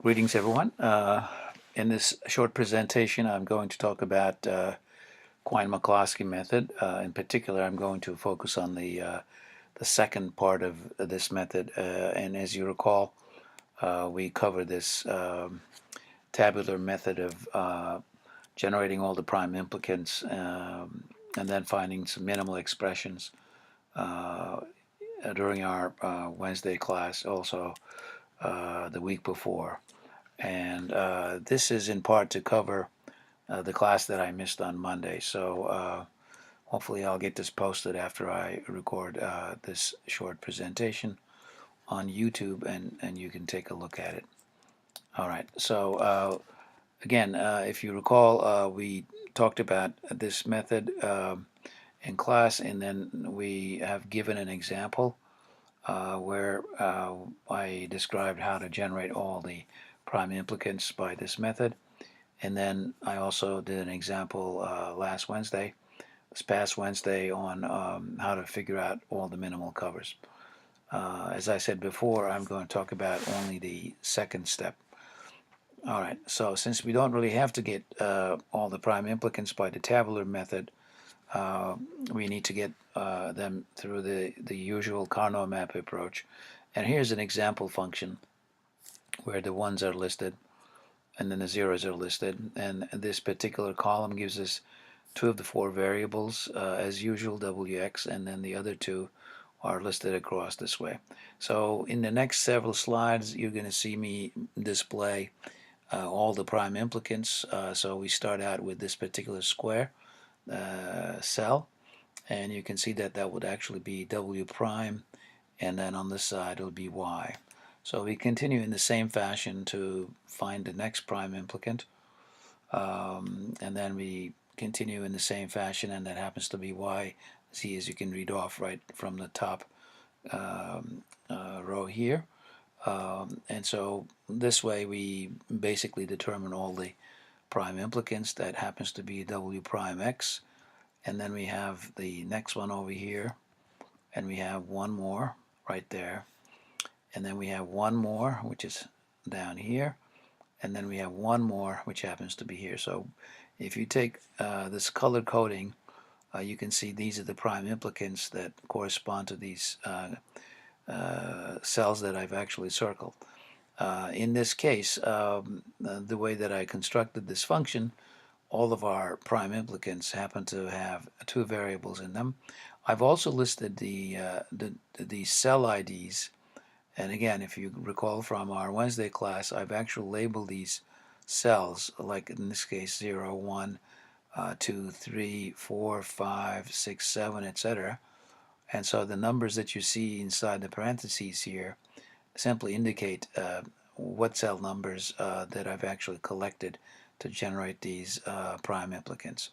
Greetings, everyone. In this short presentation, I'm going to talk about QuineMcCluskey method. In particular, I'm going to focus on the second part of this method. And as you recall, we covered this tabular method of generating all the prime implicants and then finding some minimal expressions uh, during our Wednesday class, also the week before. And this is in part to cover the class that I missed on Monday. So hopefully I'll get this posted after I record this short presentation on YouTube, and you can take a look at it. All right. So again, if you recall, we talked about this method in class, and then we have given an example where I described how to generate all the prime implicants by this method. And then I also did an example this past Wednesday, on how to figure out all the minimal covers. As I said before, I'm going to talk about only the second step. All right, so since we don't really have to get all the prime implicants by the tabular method, we need to get them through the usual Carnot map approach. And here's an example function where the ones are listed and then the zeros are listed, and this particular column gives us two of the four variables as usual, wx, and then the other two are listed across this way. So in the next several slides you're going to see me display all the prime implicants. So we start out with this particular square cell, and you can see that that would actually be w prime, and then on this side it'll be y. So we continue in the same fashion to find the next prime implicant, and then we continue in the same fashion, and that happens to be y, z, as you can read off right from the top row here. And so this way we basically determine all the prime implicants. That happens to be w prime x, and then we have the next one over here, and we have one more right there, and then we have one more which is down here, and then we have one more which happens to be here. So if you take this color coding, you can see these are the prime implicants that correspond to these cells that I've actually circled. In this case, the way that I constructed this function, all of our prime implicants happen to have two variables in them. I've also listed the cell IDs. And again, if you recall from our Wednesday class, I've actually labeled these cells, like in this case 0, 1, 2, 3, 4, 5, 6, 7, etc. And so the numbers that you see inside the parentheses here simply indicate what cell numbers that I've actually collected to generate these prime implicants.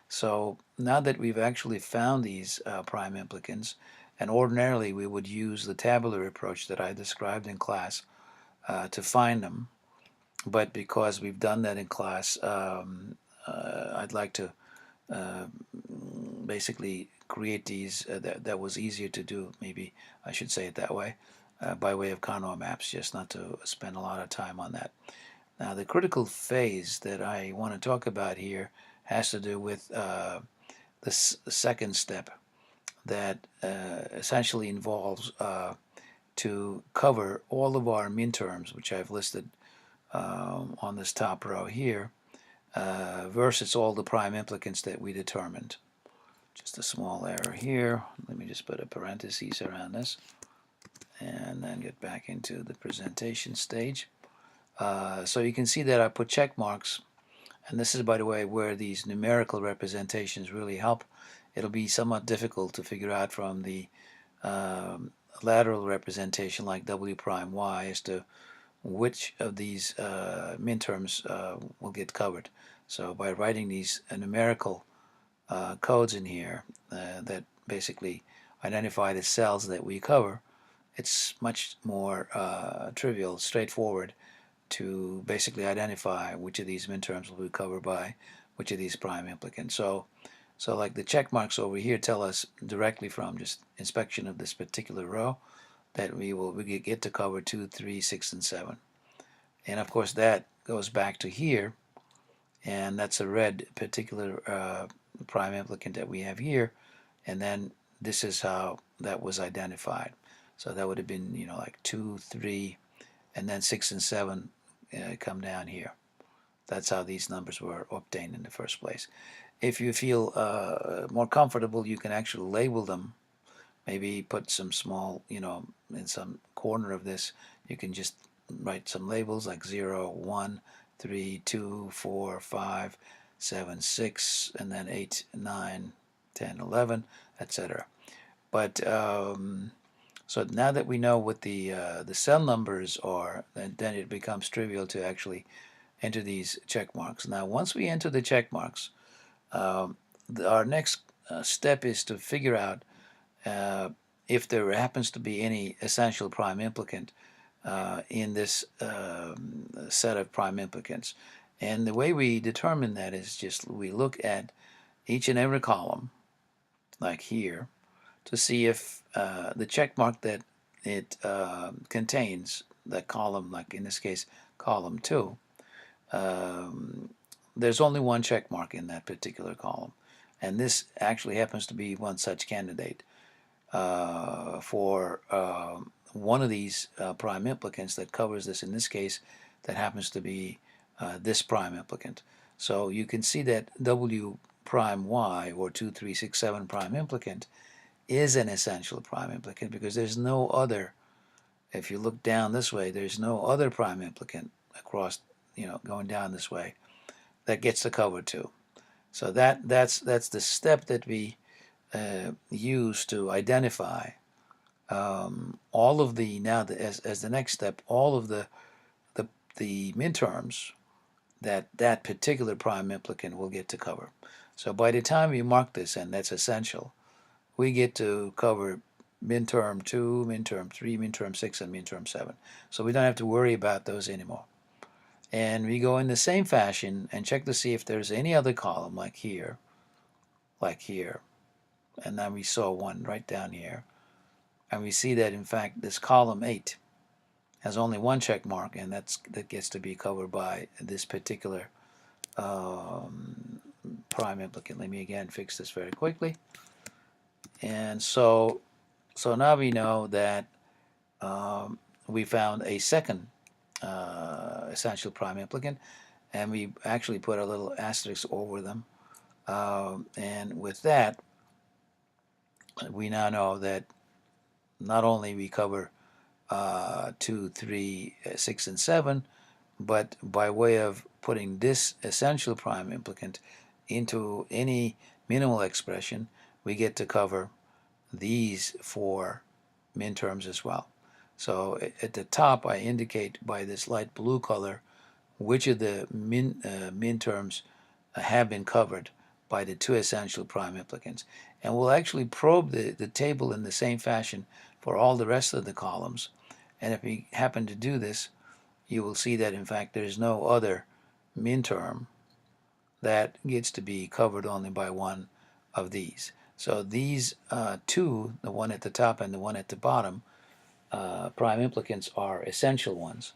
So now that we've actually found these prime implicants, and ordinarily we would use the tabular approach that I described in class to find them, but because we've done that in class, I'd like to basically create these that was easier to do, maybe I should say it that way, by way of Carnot maps, just not to spend a lot of time on that. Now the critical phase that I want to talk about here has to do with the second step, that essentially involves to cover all of our minterms, which I've listed on this top row here, versus all the prime implicants that we determined. Just a small error here. Let me just put a parenthesis around this and then get back into the presentation stage. So you can see that I put check marks, and this is, by the way, where these numerical representations really help. It'll be somewhat difficult to figure out from the lateral representation like w prime y as to which of these minterms will get covered. So by writing these numerical codes in here that basically identify the cells that we cover, it's much more trivial, straightforward to basically identify which of these minterms will be covered by which of these prime implicants. So like the check marks over here tell us directly from just inspection of this particular row that we get to cover 2, 3, 6, and 7. And of course that goes back to here, and that's a red particular prime implicant that we have here, and then this is how that was identified. So that would have been, you know, like 2, 3, and then 6 and 7 come down here. That's how these numbers were obtained in the first place. If you feel more comfortable, you can actually label them. Maybe put some small, you know, in some corner of this, you can just write some labels like 0, 1, 3, 2, 4, 5, 7, 6, and then 8, 9, 10, 11, etc. But so now that we know what the cell numbers are, then it becomes trivial to actually enter these check marks. Now, once we enter the check marks, our next step is to figure out if there happens to be any essential prime implicant in this set of prime implicants. And the way we determine that is just we look at each and every column, like here, to see if the check mark that it contains, the column, like in this case, column 2, there's only one check mark in that particular column. And this actually happens to be one such candidate for one of these prime implicants that covers this. In this case, that happens to be this prime implicant. So you can see that W prime Y, or 2, 3, 6, 7 prime implicant, is an essential prime implicant because there's no other, if you look down this way, there's no other prime implicant across, you know, going down this way that gets the cover 2. So that's the step that we use to identify all of the, now as the next step, all of the midterms that particular prime implicant will get to cover. So by the time we mark this, and that's essential, we get to cover midterm 2, midterm 3, midterm 6, and midterm 7. So we don't have to worry about those anymore. And we go in the same fashion and check to see if there's any other column, like here, and then we saw one right down here, and we see that in fact this column 8 has only one check mark, and that gets to be covered by this particular prime implicant. Let me again fix this very quickly. And so now we know that we found a second essential prime implicant, and we actually put a little asterisk over them. And with that, we now know that not only we cover 2, 3, 6, and 7, but by way of putting this essential prime implicant into any minimal expression, we get to cover these 4 minterms as well. So at the top, I indicate by this light blue color which of the minterms have been covered by the 2 essential prime implicants. And we'll actually probe the table in the same fashion for all the rest of the columns. And if we happen to do this, you will see that in fact there's no other minterm that gets to be covered only by one of these. So these 2, the one at the top and the one at the bottom, prime implicants are essential ones,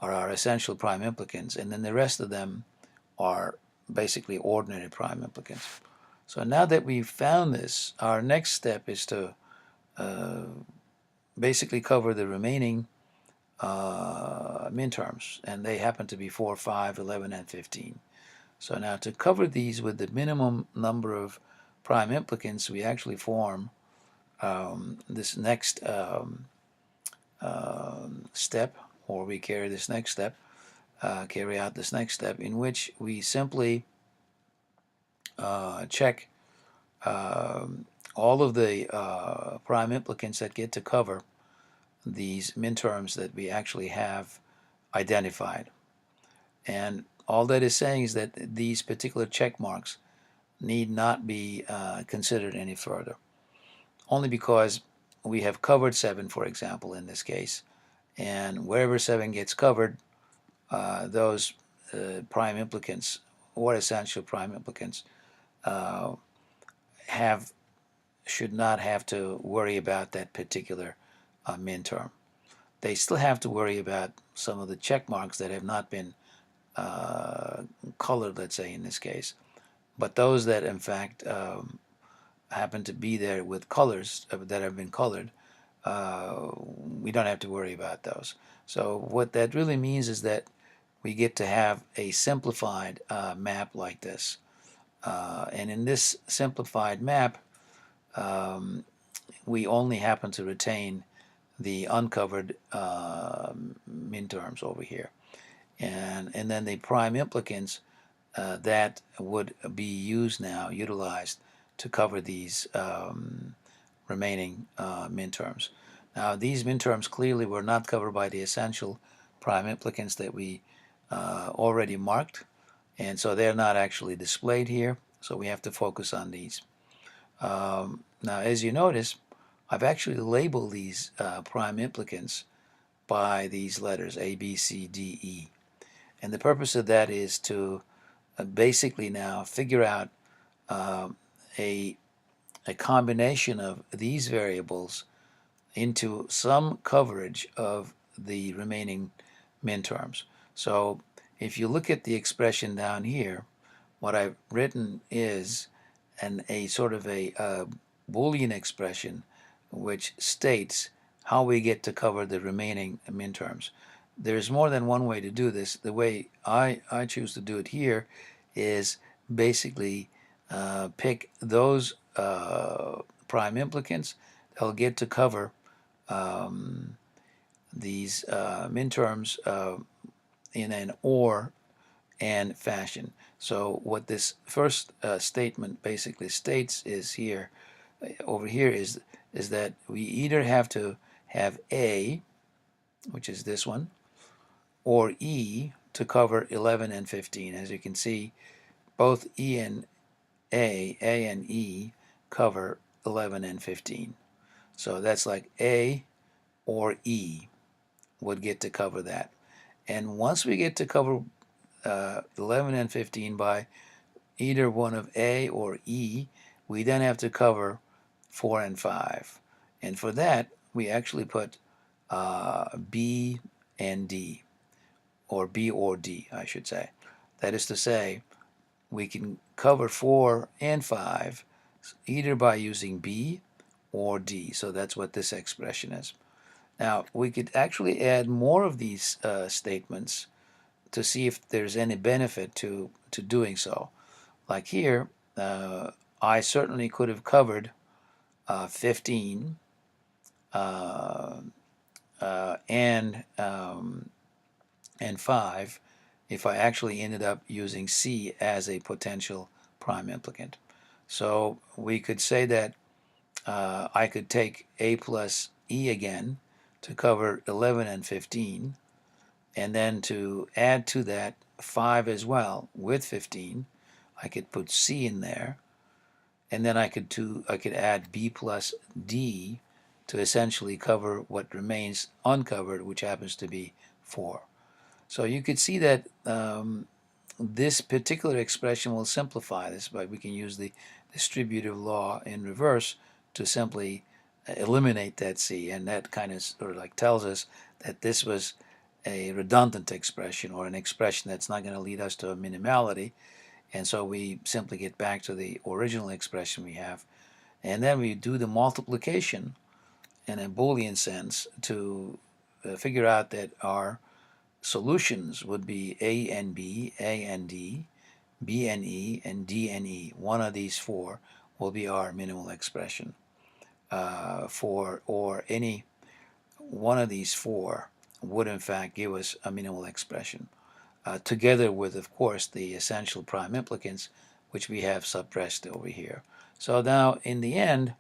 are our essential prime implicants, and then the rest of them are basically ordinary prime implicants. So now that we've found this, our next step is to basically cover the remaining minterms, and they happen to be 4, 5, 11, and 15. So now to cover these with the minimum number of prime implicants, we actually form this next step, or we carry this next step, carry out this next step, in which we simply check all of the prime implicants that get to cover these minterms that we actually have identified. And all that is saying is that these particular check marks need not be considered any further, only because we have covered 7, for example, in this case, and wherever 7 gets covered, those prime implicants or essential prime implicants should not have to worry about that particular minterm. They still have to worry about some of the check marks that have not been colored, let's say in this case. But those that in fact happen to be there with colors that have been colored, we don't have to worry about those. So what that really means is that we get to have a simplified map like this. And in this simplified map, we only happen to retain the uncovered minterms over here. And then the prime implicants that would be used now, utilized to cover these remaining minterms. Now, these minterms clearly were not covered by the essential prime implicants that we already marked, and so they're not actually displayed here, so we have to focus on these. Now, as you notice, I've actually labeled these prime implicants by these letters A, B, C, D, E. And the purpose of that is to basically now figure out a combination of these variables into some coverage of the remaining minterms. So if you look at the expression down here, what I've written is a sort of a Boolean expression which states how we get to cover the remaining minterms. There's more than one way to do this. The way I choose to do it here is basically pick those prime implicants that'll get to cover these minterms in an or and fashion. So what this first statement basically states is here, over here, is that we either have to have A, which is this one, or E to cover 11 and 15. As you can see, both E and A and E cover 11 and 15. So that's like A or E would get to cover that. And once we get to cover 11 and 15 by either one of A or E, we then have to cover 4 and 5. And for that, we actually put B and D, or B or D, I should say. That is to say, we can cover 4 and 5 either by using B or D. So that's what this expression is. Now, we could actually add more of these statements to see if there's any benefit to doing so. Like here, I certainly could have covered 15 and 5 if I actually ended up using C as a potential prime implicant. So we could say that I could take A plus E again to cover 11 and 15, and then to add to that 5 as well with 15. I could put C in there, and then I could add B plus D to essentially cover what remains uncovered, which happens to be 4. So you could see that this particular expression will simplify this, but we can use the distributive law in reverse to simply eliminate that C, and that kind of sort of like tells us that this was a redundant expression, or an expression that's not going to lead us to a minimality, and so we simply get back to the original expression we have, and then we do the multiplication in a Boolean sense to figure out that our solutions would be A and B, A and D, B and E, and D and E. One of these four will be our minimal expression or any one of these four would in fact give us a minimal expression, together with, of course, the essential prime implicants, which we have suppressed over here. So now in the end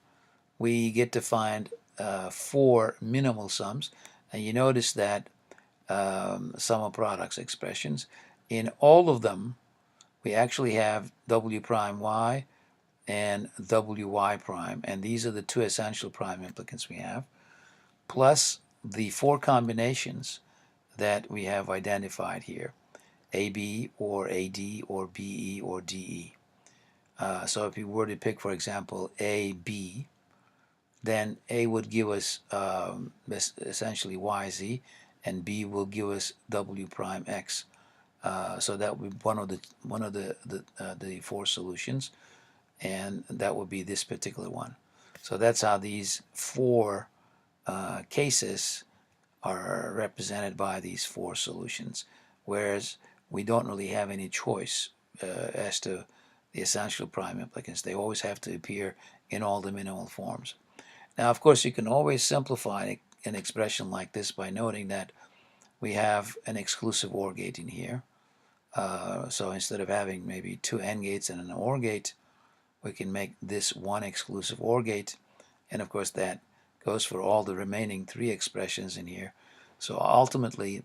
we get to find 4 minimal sums, and you notice that sum of products expressions, in all of them we actually have W prime Y and WY prime, and these are the 2 essential prime implicants we have, plus the 4 combinations that we have identified here, AB or AD or BE or DE. So if you were to pick, for example, AB, then A would give us essentially YZ, and B will give us W prime X. So that would be one of the four solutions, and that would be this particular one. So that's how these four cases are represented by these four solutions, whereas we don't really have any choice as to the essential prime implicants. They always have to appear in all the minimal forms. Now, of course, you can always simplify an expression like this by noting that we have an exclusive OR gate in here. So instead of having maybe two AND gates and an OR gate, we can make this one exclusive OR gate, and of course that goes for all the remaining three expressions in here. So ultimately,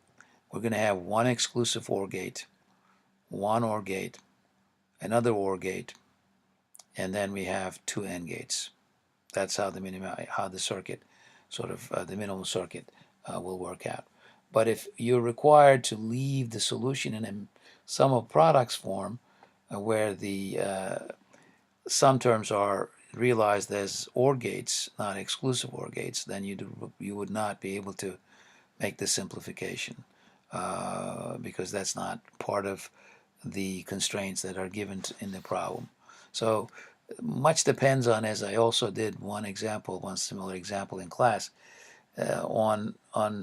we're going to have one exclusive OR gate, one OR gate, another OR gate, and then we have two AND gates. That's how the circuit, sort of the minimal circuit, will work out. But if you're required to leave the solution in a sum of products form, where the sum terms are realized as OR gates, not exclusive OR gates, then you would not be able to make the simplification because that's not part of the constraints that are given in the problem. So much depends on, as I also did one similar example in class, on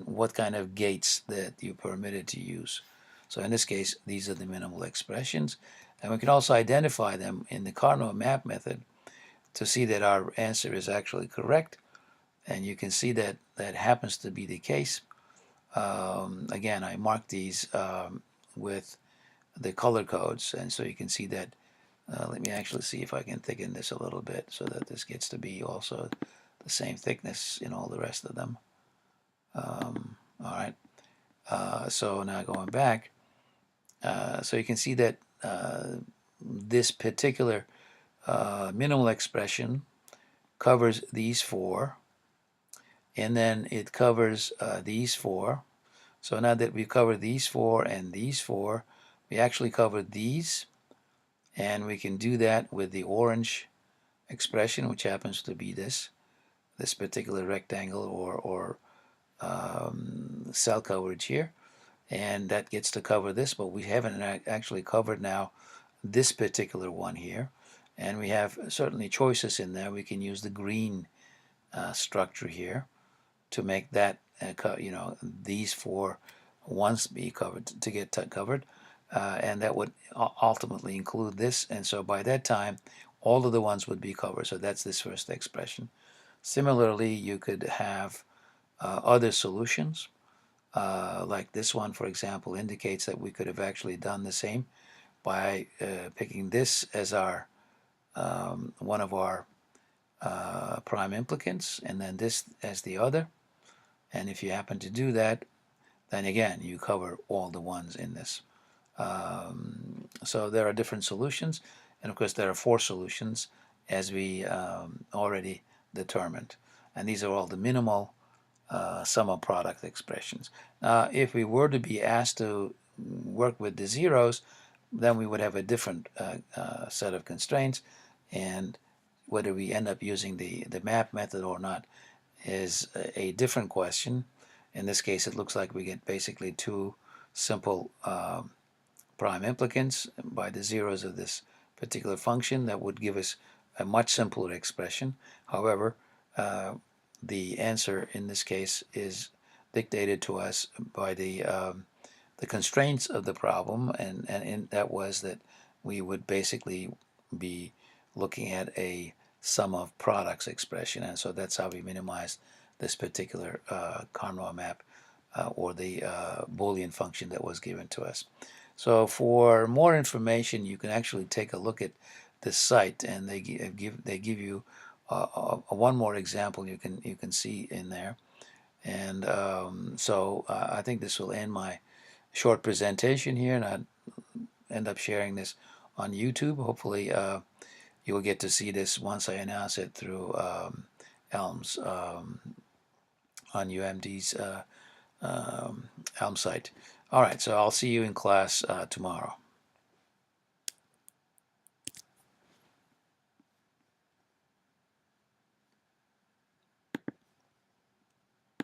what kind of gates that you're permitted to use. So in this case, these are the minimal expressions, and we can also identify them in the Carnot map method to see that our answer is actually correct, and you can see that that happens to be the case. Again, I marked these with the color codes, and so you can see that. Let me actually see if I can thicken this a little bit so that this gets to be also the same thickness in all the rest of them. All right. So now going back, so you can see that this particular minimal expression covers these four, and then it covers these four. So now that we've covered these four and these four, we actually covered these, and we can do that with the orange expression, which happens to be this particular rectangle or cell coverage here, and that gets to cover this, but we haven't actually covered now this particular one here, and we have certainly choices in there. We can use the green structure here to make that these four ones be covered to get covered, and that would ultimately include this, and so by that time all of the ones would be covered. So that's this first expression. Similarly, you could have other solutions, like this one, for example, indicates that we could have actually done the same by picking this as our one of our prime implicants, and then this as the other. And if you happen to do that, then again you cover all the ones in this. So there are different solutions, and of course there are four solutions as we already determined, and these are all the minimal sum of product expressions. If we were to be asked to work with the zeros, then we would have a different set of constraints, and whether we end up using the map method or not is a different question. In this case, it looks like we get basically two simple prime implicants by the zeros of this particular function that would give us a much simpler expression. However, the answer in this case is dictated to us by the constraints of the problem, and that was that we would basically be looking at a sum of products expression, and so that's how we minimized this particular Carnot map or the Boolean function that was given to us. So for more information, you can actually take a look at this site, and they give you one more example you can see in there. And so I think this will end my short presentation here, and I'll end up sharing this on YouTube. Hopefully you will get to see this once I announce it through Elms on UMD's Elm site. All right, so I'll see you in class tomorrow.